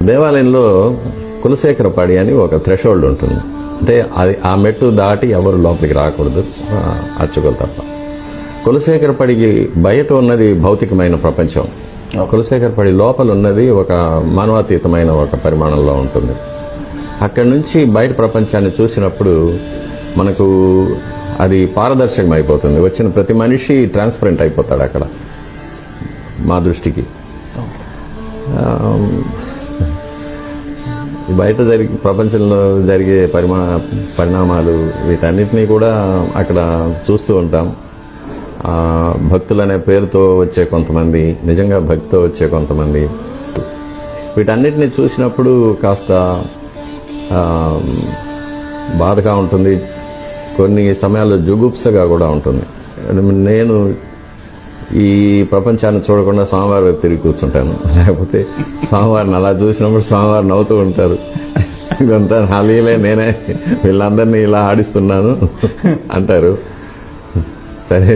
దేవాలయంలో కులశేఖరపడి అని ఒక థ్రెషోల్డ్ ఉంటుంది. అంటే అది ఆ మెట్టు దాటి ఎవరు లోపలికి రాకూడదు, అర్చకులు తప్ప. కులశేఖరపడికి బయట ఉన్నది భౌతికమైన ప్రపంచం, కులశేఖరపడి లోపల ఉన్నది ఒక మానవాతీతమైన ఒక పరిమాణంలో ఉంటుంది. అక్కడి నుంచి బయట ప్రపంచాన్ని చూసినప్పుడు మనకు అది పారదర్శకం అయిపోతుంది. వచ్చిన ప్రతి మనిషి ట్రాన్స్పరెంట్ అయిపోతాడు అక్కడ మా దృష్టికి. బయట ప్రపంచంలో జరిగే పరిణామాలు వీటన్నిటినీ కూడా అక్కడ చూస్తూ ఉంటాం. భక్తులనే పేరుతో వచ్చే కొంతమంది, నిజంగా భక్తితో వచ్చే కొంతమంది, వీటన్నిటిని చూసినప్పుడు కాస్త బాధగా ఉంటుంది, కొన్ని సమయాల్లో జుగుప్సగా కూడా ఉంటుంది. నేను ఈ ప్రపంచాన్ని చూడకుండా స్వామివారి వైపు తిరిగి కూర్చుంటాను. లేకపోతే స్వామివారిని అలా చూసినప్పుడు స్వామివారు నవ్వుతూ ఉంటారు, ఇదంతా హాలీలే, నేనే వీళ్ళందరినీ ఇలా ఆడిస్తున్నాను అంటారు. సరే,